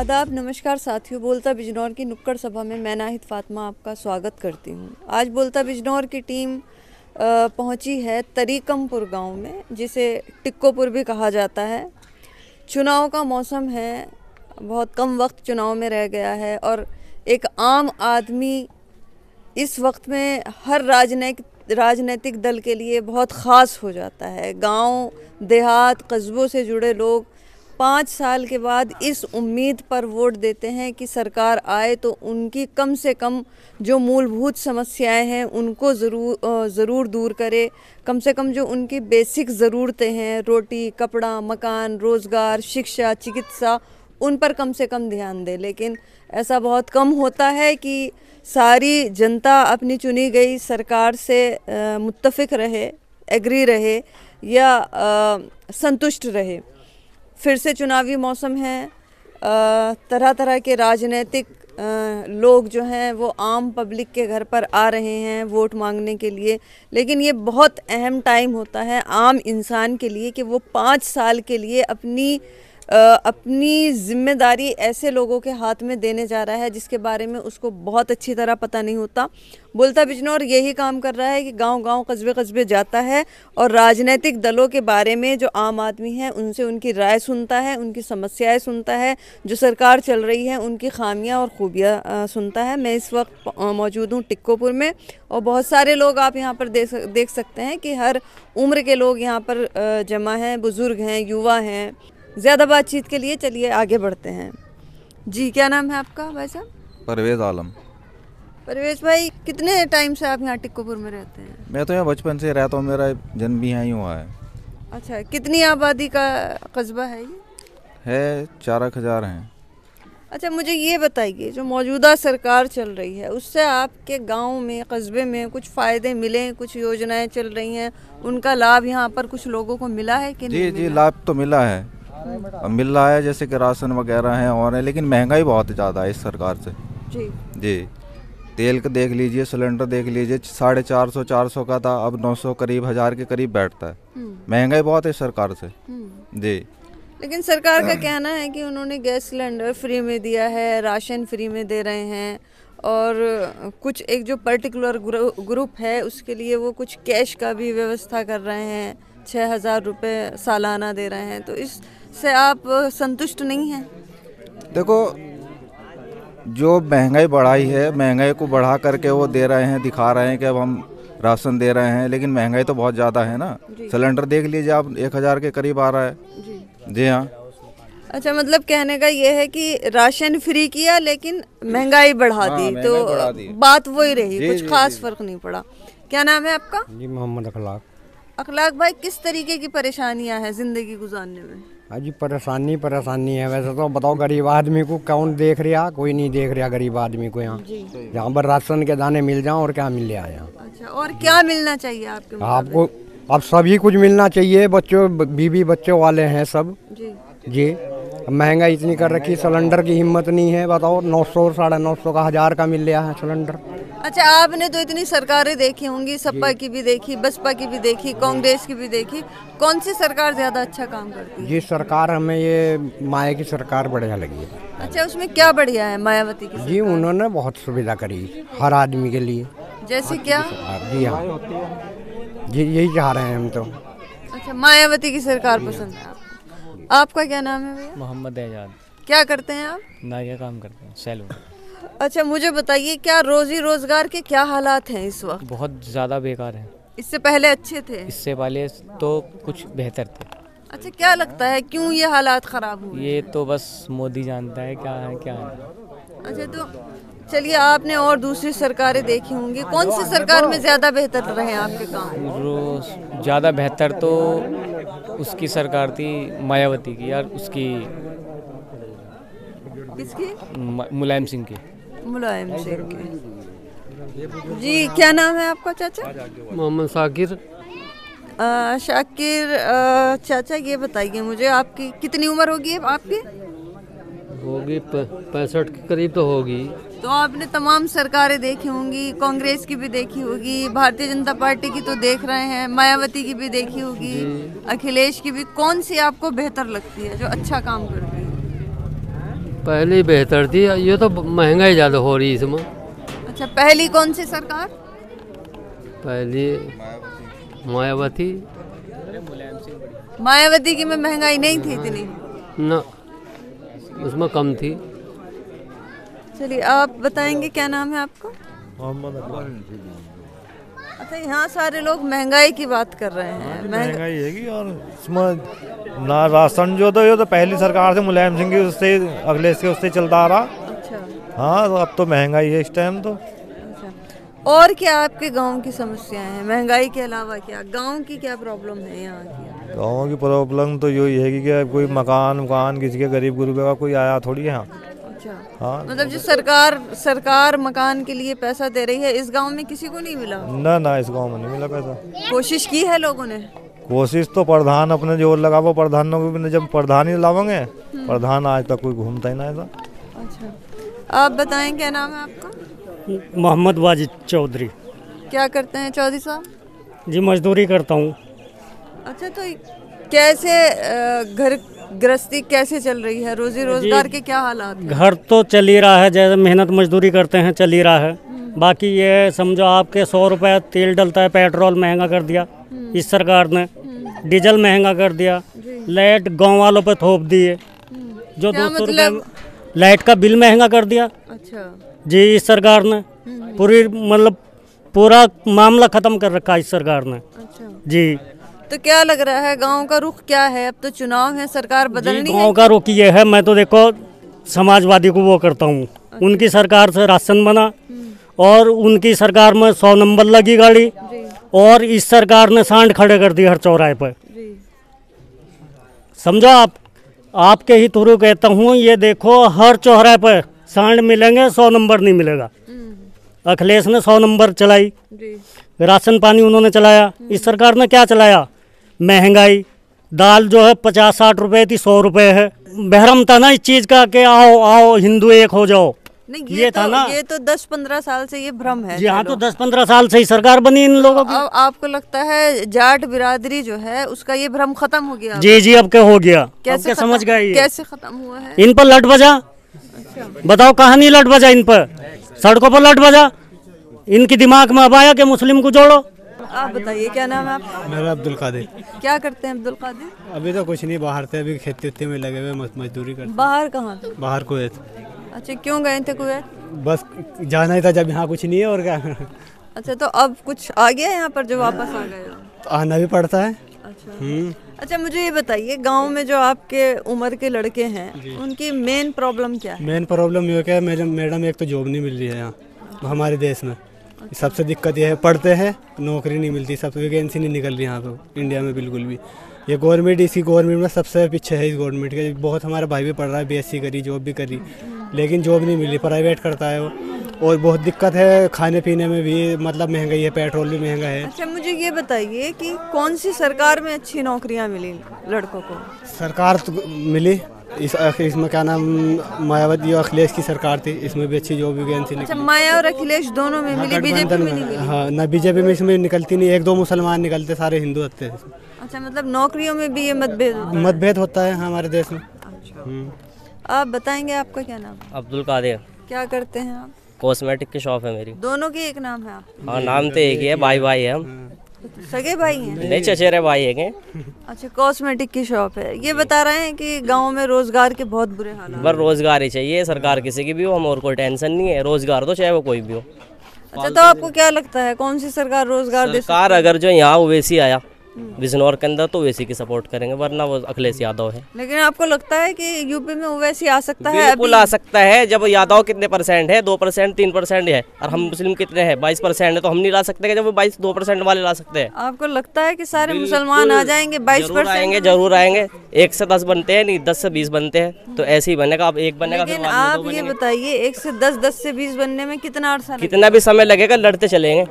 आदाब, नमस्कार साथियों। बोलता बिजनौर की नुक्कड़ सभा में मैं नाहिद फातिमा आपका स्वागत करती हूँ। आज बोलता बिजनौर की टीम पहुँची है तरीकमपुर गांव में, जिसे टिक्कोपुर भी कहा जाता है। चुनाव का मौसम है, बहुत कम वक्त चुनाव में रह गया है और एक आम आदमी इस वक्त में हर राजनीतिक दल के लिए बहुत ख़ास हो जाता है। गांव देहात कस्बों से जुड़े लोग 5 साल के बाद इस उम्मीद पर वोट देते हैं कि सरकार आए तो उनकी कम से कम जो मूलभूत समस्याएं हैं उनको ज़रूर दूर करे। कम से कम जो उनकी बेसिक ज़रूरतें हैं, रोटी कपड़ा मकान रोज़गार शिक्षा चिकित्सा, उन पर कम से कम ध्यान दे। लेकिन ऐसा बहुत कम होता है कि सारी जनता अपनी चुनी गई सरकार से मुत्तफ़िक रहे, एग्री रहे या संतुष्ट रहे। फिर से चुनावी मौसम है, तरह तरह के राजनीतिक लोग जो हैं वो आम पब्लिक के घर पर आ रहे हैं वोट मांगने के लिए। लेकिन ये बहुत अहम टाइम होता है आम इंसान के लिए कि वो 5 साल के लिए अपनी जिम्मेदारी ऐसे लोगों के हाथ में देने जा रहा है जिसके बारे में उसको बहुत अच्छी तरह पता नहीं होता। बोलता बिजनौर यही काम कर रहा है कि गांव-गांव कस्बे-कस्बे जाता है और राजनीतिक दलों के बारे में जो आम आदमी है उनसे उनकी राय सुनता है, उनकी समस्याएं सुनता है, जो सरकार चल रही है उनकी खामियां और खूबियां सुनता है। मैं इस वक्त मौजूद हूँ टिक्कोपुर में और बहुत सारे लोग आप यहाँ पर देख सकते हैं कि हर उम्र के लोग यहाँ पर जमा हैं, बुज़ुर्ग हैं, युवा हैं। ज़्यादा बातचीत के लिए चलिए आगे बढ़ते हैं। जी, क्या नाम है आपका भाई साहब? परवेज़ आलम। परवेज़ भाई, कितने टाइम से आप यहाँ टिक्कोपुर में रहते हैं? मैं तो यहाँ बचपन से रहता हूँ, मेरा जन्म भी यहाँ ही हुआ है। अच्छा, कितनी आबादी का कस्बा है ये? है 4,000 हैं। अच्छा, मुझे ये बताइए, जो मौजूदा सरकार चल रही है उससे आपके गांव में कस्बे में कुछ फ़ायदे मिले, कुछ योजनाएं चल रही हैं, उनका लाभ यहाँ पर कुछ लोगों को मिला है कि नहीं? जी, लाभ तो मिला है, मिल रहा है, जैसे कि राशन वगैरह हैं और है, लेकिन महंगाई बहुत ज़्यादा है इस सरकार से। जी, तेल का देख लीजिए, सिलेंडर देख लीजिए, 450 का था, अब 900 करीब 1000 के करीब बैठता है। महंगाई बहुत है इस सरकार से। जी, लेकिन सरकार का कहना है कि उन्होंने गैस सिलेंडर फ्री में दिया है, राशन फ्री में दे रहे हैं और कुछ एक जो पर्टिकुलर ग्रुप है उसके लिए वो कुछ कैश का भी व्यवस्था कर रहे हैं, 6000 रुपये सालाना दे रहे हैं। तो इससे आप संतुष्ट नहीं हैं? देखो, जो महंगाई बढ़ाई है, महंगाई को बढ़ा करके वो दे रहे हैं, दिखा रहे हैं कि अब हम राशन दे रहे हैं, लेकिन महंगाई तो बहुत ज़्यादा है ना। सिलेंडर देख लीजिए आप, 1000 के करीब आ रहा है। जी हाँ। अच्छा, मतलब कहने का ये है कि राशन फ्री किया लेकिन महंगाई बढ़ा दी, तो बात वही रही, कुछ खास फर्क नहीं पड़ा। क्या नाम है आपका? जी, मोहम्मद अखलाक। अखलाक भाई, किस तरीके की परेशानियां हैं जिंदगी गुजारने में? हाँ जी, परेशानी है। वैसे तो बताओ, गरीब आदमी को कौन देख रहा? कोई नहीं देख रहा गरीब आदमी को यहाँ। जहाँ पर राशन के दाने मिल जाओ और क्या मिल रहा है यहाँ। अच्छा, और क्या मिलना चाहिए आपको? अब सभी कुछ मिलना चाहिए। बच्चों बीवी बच्चों वाले हैं सब। जी, महंगाई इतनी कर रखी, सिलेंडर की हिम्मत नहीं है। बताओ, 900 950 का 1000 का मिल रहा है सिलेंडर। अच्छा, आपने तो इतनी सरकारें देखी होंगी, सपा की भी देखी, बसपा की भी देखी, कांग्रेस की भी देखी। कौन सी सरकार ज्यादा अच्छा काम करती है? जी, सरकार हमें ये माया की सरकार बढ़िया लगी है। अच्छा, उसमें क्या बढ़िया है मायावती की? जी, उन्होंने बहुत सुविधा करी हर आदमी के लिए। जैसे क्या? जी हाँ, जी यही चाह रहे हैं हम तो। अच्छा, मायावती की सरकार पसंद है आपको। आपका क्या नाम है भैया? मोहम्मद एजाज। क्या करते हैं आप? नाई का काम करते हैं, सैलून। अच्छा, मुझे बताइए, क्या रोजी रोजगार के क्या हालात हैं इस वक्त? बहुत ज़्यादा बेकार है। इससे पहले अच्छे थे? इससे पहले तो कुछ बेहतर थे। अच्छा, क्या लगता है क्यों ये हालात खराब हुए? ये तो बस मोदी जानता है क्या है क्या है। अच्छा, तो चलिए, आपने और दूसरी सरकारें देखी होंगी, कौन सी सरकार में ज्यादा बेहतर रहे आपके काम? ज़्यादा बेहतर तो उसकी सरकार थी मायावती की, यार उसकी किसकी? मुलायम सिंह की। मुलायम सिंह की। जी, क्या नाम है आपका चाचा? मोहम्मद शाकिर। शाकिर चाचा, ये बताइए मुझे, आपकी कितनी उम्र होगी आपकी? होगी 65 के करीब तो होगी। तो आपने तमाम सरकारें देखी होंगी, कांग्रेस की भी देखी होगी, भारतीय जनता पार्टी की तो देख रहे हैं, मायावती की भी देखी होगी, अखिलेश की भी। कौन सी आपको बेहतर लगती है, जो अच्छा काम करती है? पहले ही बेहतर थी, ये तो महंगाई ज़्यादा हो रही है इसमें। अच्छा, पहली कौन सी सरकार? पहली मायावती। मायावती की में महंगाई नहीं थी इतनी? ना, उसमें कम थी। चलिए, आप बताएंगे क्या नाम है आपका? अच्छा, यहाँ सारे लोग महंगाई की बात कर रहे हैं। महंगाई है और इसमें ना राशन जो तो ये तो पहली सरकार से मुलायम सिंह की उससे अखिलेश के उससे चलता आ रहा। अच्छा। हाँ, तो अब तो महंगाई है इस टाइम तो। अच्छा, और क्या आपके गांव की समस्याएं हैं? महंगाई के अलावा क्या गांव की क्या प्रॉब्लम है यहाँ की? गाँव की प्रॉब्लम तो यही है कि कोई मकान किसी के गरीब गुरुबे का कोई आया थोड़ी है यहाँ। हाँ, मतलब जो सरकार मकान के लिए पैसा दे रही है, इस गांव में किसी को नहीं मिला? ना, इस गांव में नहीं मिला पैसा। कोशिश की है लोगों ने? कोशिश तो प्रधान अपने जोर लगा, वो प्रधानों को भी जब प्रधान ही लावेंगे, प्रधान आज तक कोई घूमता ही ना ऐसा। अच्छा, आप बताएं क्या नाम है आपका? मोहम्मद वाजिद चौधरी। क्या करते हैं चौधरी साहब? जी, मजदूरी करता हूँ। अच्छा, तो कैसे घर गृहस्थी कैसे चल रही है? रोजी रोजगार के क्या हालात हैं? घर तो चल ही रहा है, जैसे मेहनत मजदूरी करते हैं चल ही रहा है। बाकी ये समझो आपके 100 रुपये तेल डलता है, पेट्रोल महंगा कर दिया इस सरकार ने, डीजल महंगा कर दिया, लाइट गांव वालों पे थोप दिए, जो 200 रुपये लाइट का बिल महंगा कर दिया। अच्छा जी, इस सरकार ने पूरा मामला खत्म कर रखा इस सरकार ने। अच्छा जी, तो क्या लग रहा है गांव का रुख क्या है? अब तो चुनाव है, सरकार बदलनी है। गांव का रुख ये है, मैं तो देखो समाजवादी को वो करता हूँ। उनकी सरकार से राशन बना और उनकी सरकार में 100 नंबर लगी गाड़ी, और इस सरकार ने सांड खड़े कर दिए हर चौराहे पर। समझो आपके ही थ्रू कहता हूँ, ये देखो हर चौराहे पर सांड मिलेंगे, 100 नंबर नहीं मिलेगा। अखिलेश ने 100 नंबर चलाई, राशन पानी उन्होंने चलाया। इस सरकार ने क्या चलाया? महंगाई। दाल जो है 50-60 रुपए थी, 100 रुपए है। बहरम था ना इस चीज का कि आओ हिंदू एक हो जाओ। नहीं, ये था ना, ये तो 10-15 साल से ये भ्रम है। जी हाँ, तो 10-15 साल से ही सरकार बनी इन लोगों की। अब आपको लगता है जाट बिरादरी जो है उसका ये भ्रम खत्म हो गया? जी, अब क्या हो गया? कैसे समझ गए? कैसे खत्म हुआ है? इन पर लट बजा। बताओ, कहाँ नहीं लट बजा? इन पर सड़कों पर लट बजा। इनकी दिमाग में अब आया कि मुस्लिम को जोड़ो। आप बताइए क्या नाम है आपका? मेरा अब्दुल कादिर। क्या करते हैं अब्दुल कादिर? अभी तो कुछ नहीं, बाहर थे, अभी खेती में लगे हुए, मजदूरी करते। बाहर कहाँ थे? बाहर कुवैत। अच्छा, क्यों गए थे कुवैत? बस जाना ही था, जब यहाँ कुछ नहीं है और क्या। अच्छा, तो अब कुछ आ गया यहाँ पर जो वापस आ गए? तो आना भी पड़ता है। अच्छा। अच्छा, मुझे ये बताइए, गांव में जो आपके उम्र के लड़के हैं उनकी मेन प्रॉब्लम क्या है? मेन प्रॉब्लम ये क्या है मैडम, एक तो जॉब नहीं मिल रही है यहाँ हमारे देश में। सबसे दिक्कत ये है, पढ़ते हैं नौकरी नहीं मिलती, सब वैकेंसी नहीं निकल रही यहाँ पे इंडिया में बिल्कुल भी। ये गवर्नमेंट, इसी गवर्नमेंट में सबसे पीछे है इस गवर्नमेंट के। बहुत हमारा भाई भी पढ़ रहा है, बीएससी करी, जॉब भी करी, लेकिन जॉब नहीं मिली, प्राइवेट करता है वो। और बहुत दिक्कत है खाने पीने में भी, मतलब महंगाई है, पेट्रोल भी महंगा है। अच्छा, मुझे ये बताइए कि कौन सी सरकार में अच्छी नौकरियां मिली लड़कों को? सरकार तो मिली, इसमें क्या नाम, मायावती और अखिलेश की सरकार थी, इसमें भी अच्छी जॉब वैकेंसी। अच्छा, माया और अखिलेश दोनों में मिली, बीजेपी में नहीं मिली? हाँ, ना बीजेपी में इसमें निकलती नहीं, 1-2 मुसलमान निकलते, सारे हिंदू होते हैं। अच्छा, मतलब नौकरियों में भी ये मतभेद होता है हमारे देश में। अच्छा, आप बताएंगे आपका क्या नाम? अब्दुल कादिर। क्या करते हैं आप? कॉस्मेटिक की शॉप है मेरी। दोनों के एक नाम है आप? हाँ, नाम तो एक ही है, भाई है हम। सगे भाई हैं? नहीं, चचेरे भाई है। अच्छा, कॉस्मेटिक की शॉप है। ये बता रहे हैं कि गांव में रोजगार के बहुत बुरे हालात। बस रोजगार ही चाहिए, सरकार किसी की भी हो, हम और कोई टेंशन नहीं है, रोजगार तो चाहे वो कोई भी हो। अच्छा, तो आपको क्या लगता है कौन सी सरकार रोजगार दे? सरकार अगर जो यहाँ ओवैसी आया बिजनौर के अंदर तो ओवैसी की सपोर्ट करेंगे, वरना वो अखिलेश यादव है। लेकिन आपको लगता है कि यूपी में ओवैसी आ सकता है? बिल्कुल आ सकता है। जब यादव कितने परसेंट है? 2%, 3% है, और हम मुस्लिम कितने हैं? 22% है, तो हम नहीं ला सकते कि जब वो 2% वाले ला सकते हैं। आपको लगता है कि सारे मुसलमान आ जाएंगे? 22% आएंगे, जरूर आएंगे। 1 से 10 बनते हैं, नहीं 10 से 20 बनते हैं, तो ऐसे ही बनेगा। अब एक बनेगा, लेकिन आप ये बताइए, 1 से 10, 10 से 20 बनने में कितना अर्सा? कितना भी समय लगेगा, लड़ते चलेंगे,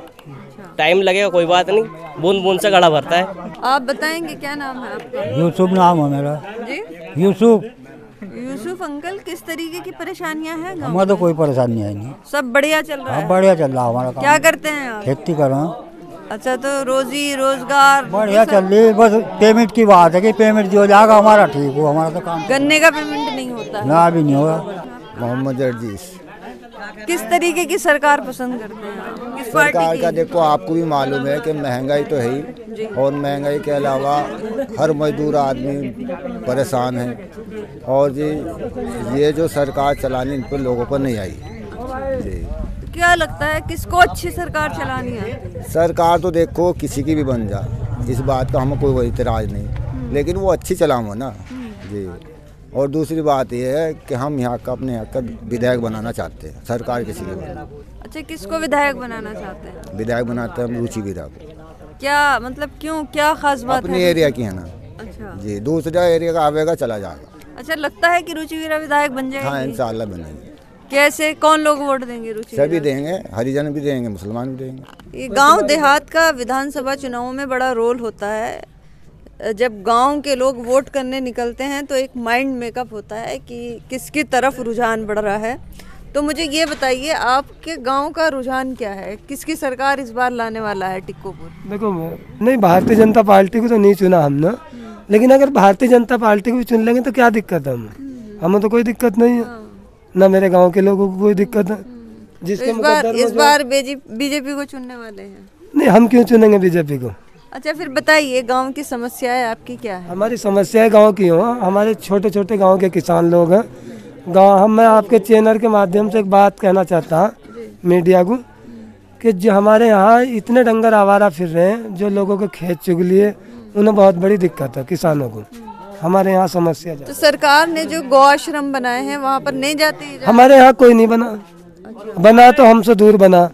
टाइम लगेगा, कोई बात नहीं, बूंद बूंद से घड़ा भरता है। आप बताएंगे क्या नाम है आपका? यूसुफ नाम है मेरा। जी, यूसुफ अंकल, किस तरीके की परेशानियां हैं गाँव? हमारा तो कोई परेशानी है नहीं, सब बढ़िया चल रहा है? बढ़िया चल रहा है हमारा काम। क्या करते हैं आप? खेती कर रहा हूँ। अच्छा, तो रोजी रोजगार बढ़िया चल रही है, बस पेमेंट की बात है कि पेमेंट जो जाएगा हमारा ठीक हो, हमारा तो काम। गन्ने का पेमेंट नहीं होता है? ना, अभी नहीं होगा। मोहम्मद अर्जीस। किस तरीके की सरकार पसंद करते हैं आप? किस पार्टी सरकार की? का देखो, आपको भी मालूम है कि महंगाई तो है ही, और महंगाई के अलावा हर मजदूर आदमी परेशान है, और ये जो सरकार चलानी इन पर लोगों पर नहीं आई जी। क्या लगता है किसको अच्छी सरकार चलानी है? सरकार तो देखो किसी की भी बन जाए, इस बात का हमें कोई इतराज़ नहीं, लेकिन वो अच्छी चलाओ ना जी। और दूसरी बात ये है कि हम यहाँ का अपने यहाँ का विधायक बनाना चाहते हैं, सरकार किसी की बना। अच्छा, किसको विधायक बनाना चाहते हैं? विधायक बनाते हैं हम रुचि वीरा को। क्या मतलब, क्यों, क्या खास बात अपने है? एरिया की है ना। अच्छा जी, दूसरा एरिया का आवेगा चला जाएगा। अच्छा, लगता है कि रुचि वीरा विधायक बन जाएगी? हाँ, इंशाल्लाह बनेंगे। कैसे, कौन लोग वोट देंगे रुचि? सभी देंगे, हरिजन भी देंगे, मुसलमान भी देंगे। ये गांव देहात का विधानसभा चुनावों में बड़ा रोल होता है। जब गांव के लोग वोट करने निकलते हैं तो एक माइंड मेकअप होता है कि किसकी तरफ रुझान बढ़ रहा है। तो मुझे ये बताइए, आपके गांव का रुझान क्या है? किसकी सरकार इस बार लाने वाला है टिक्कोपुर? देखो, नहीं, भारतीय जनता पार्टी को तो नहीं चुना हमने, लेकिन अगर भारतीय जनता पार्टी को भी चुन लेंगे तो क्या दिक्कत है हमें तो कोई दिक्कत नहीं है, ना मेरे गांव के लोगों को कोई दिक्कत है। जिसके इस बार बीजेपी को चुनने वाले हैं? नहीं, हम क्यों चुनेंगे बीजेपी को? अच्छा, फिर बताइए गांव की समस्याएं आपकी क्या है? हमारी समस्याएं गांव की हो, हमारे छोटे छोटे गांव के किसान लोग हैं गाँव। मैं आपके चैनल के माध्यम से एक बात कहना चाहता हूँ मीडिया को, कि जो हमारे यहाँ इतने डंगर आवारा फिर रहे हैं, जो लोगों के खेत चुग लिए, उन्हें बहुत बड़ी दिक्कत है किसानों को। हमारे यहाँ समस्या तो सरकार ने जो गौ आश्रम बनाए हैं वहाँ पर नहीं जाती? हमारे यहाँ कोई नहीं बना। अच्छा। बना तो हमसे दूर बना।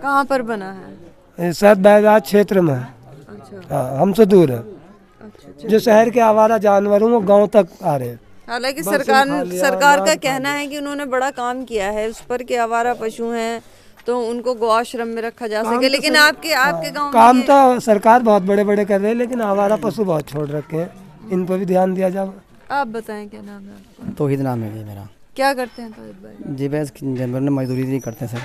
कहाँ पर बना है? शायद बैराज क्षेत्र में। अच्छा। हाँ, हमसे दूर है। अच्छा। जो शहर के आवारा जानवर हैं वो गांव तक आ रहे हैं। हालांकि सरकार का कहना है कि उन्होंने बड़ा काम किया है उस पर, कि आवारा पशु हैं तो उनको गौ आश्रम में रखा जा सके, लेकिन आपके गाँव काम तो सरकार बहुत बड़े बड़े कर रहे हैं, लेकिन आवारा पशु बहुत छोड़ रखे हैं, इन पर भी ध्यान दिया जाए। आप बताएं, क्या नाम है आपका? तौहीद नाम है जी मेरा। क्या करते हैं तौहीद भाई? जी बस जानवर में मजदूरी नहीं करते सर।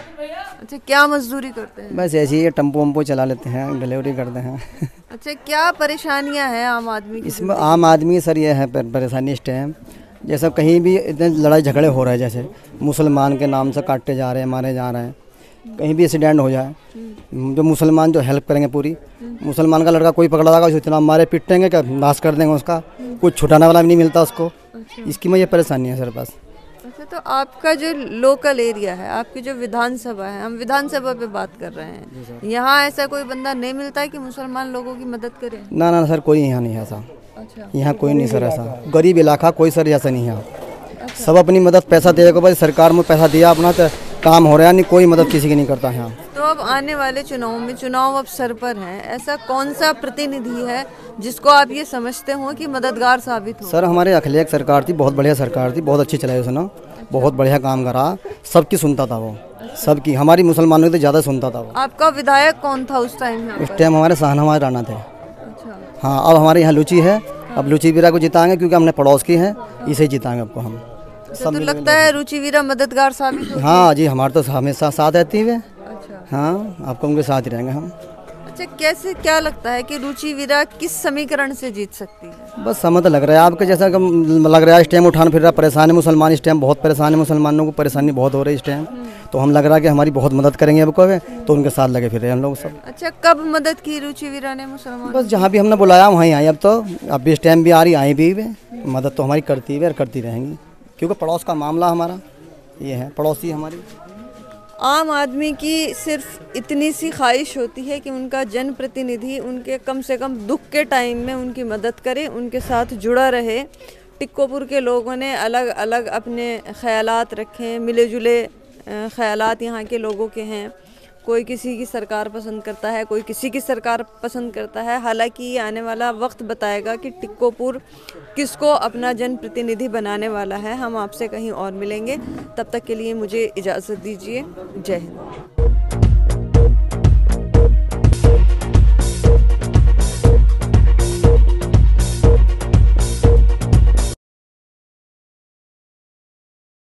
अच्छा, क्या मजदूरी करते हैं? बस ऐसे ही टेम्पो वम्पो चला लेते हैं, डिलीवरी करते हैं। अच्छा, क्या परेशानियां हैं आम आदमी की? इसमें आम आदमी सर ये है परेशानी इस टाइम, जैसे कहीं भी इतने लड़ाई झगड़े हो रहे हैं, जैसे मुसलमान के नाम से काटे जा रहे हैं, मारे जा रहे हैं, कहीं भी एक्सीडेंट हो जाए, जो मुसलमान जो हेल्प करेंगे पूरी, मुसलमान का लड़का कोई पकड़ा जाएगा उसे इतना मारे पीटेंगे क्या नाश कर देंगे उसका, कुछ छुटाने वाला भी नहीं मिलता उसको। इसकी मुझे परेशानी है सर बस। अच्छा, तो आपका जो लोकल एरिया है, आपकी जो विधानसभा है, हम विधानसभा पे बात कर रहे हैं, यहाँ ऐसा कोई बंदा नहीं मिलता है कि मुसलमान लोगों की मदद करे? ना ना सर, कोई यहाँ नहीं है ऐसा। अच्छा। यहाँ कोई नहीं सर ऐसा, गरीब इलाका कोई सर ऐसा नहीं है। अच्छा। सब अपनी मदद पैसा देगा, भाई सरकार में पैसा दिया अपना तो काम हो रहा है, नहीं कोई मदद किसी की नहीं करता यहाँ। तो अब आने वाले चुनाव में, चुनाव अब सर पर हैं, ऐसा कौन सा प्रतिनिधि है जिसको आप ये समझते हो कि मददगार साबित हो? सर हमारे अखिलेश सरकार थी, बहुत बढ़िया सरकार थी, बहुत अच्छी चलाई उसने, बहुत बढ़िया काम करा, सबकी सुनता था वो, सबकी, हमारी मुसलमानों की तो ज़्यादा सुनता था वो। आपका विधायक कौन था उस टाइम? उस टाइम हमारे शाहनवाज राणा थे। अच्छा। हाँ, अब हमारे यहाँ लुची है, अब लुची वीरा को जिताएंगे क्योंकि हमने पड़ोस की है, इसे जिताएंगे आपको हम। तो लगता है रुचि वीरा मददगार साबित होगी? हाँ जी, हमारे तो हमेशा साथ रहती है। अच्छा। हाँ, आपको उनके साथ ही रहेंगे हम। अच्छा, कैसे, क्या लगता है कि रुचि वीरा किस समीकरण से जीत सकती है? बस समझ तो लग रहा है आपके जैसा लग रहा है, इस टाइम उठान फिर रहा परेशान है मुसलमान, इस टाइम बहुत परेशान है, मुसलमानों को परेशानी बहुत हो रही है इस टाइम, तो हम लग रहा है कि हमारी बहुत मदद करेंगे अब को, तो उनके साथ लगे फिर रहे हम लोग सब। अच्छा, कब मदद की रुचि वीरा ने मुसलमान? बस जहाँ भी हमने बुलाया वहीं आई, अब तो अब भी इस टाइम भी आ रही, आई भी मदद तो हमारी करती है और करती रहेंगी, क्योंकि पड़ोस का मामला हमारा ये है, पड़ोसी हमारी। आम आदमी की सिर्फ इतनी सी ख्वाहिश होती है कि उनका जनप्रतिनिधि उनके कम से कम दुख के टाइम में उनकी मदद करे, उनके साथ जुड़ा रहे। टिक्कोपुर के लोगों ने अलग अलग अपने ख़यालात रखे, मिले जुले ख़यालात यहाँ के लोगों के हैं। कोई किसी की सरकार पसंद करता है, कोई किसी की सरकार पसंद करता है। हालांकि ये आने वाला वक्त बताएगा कि टिक्कोपुर किसको अपना जनप्रतिनिधि बनाने वाला है। हम आपसे कहीं और मिलेंगे, तब तक के लिए मुझे इजाज़त दीजिए। जय हिंद।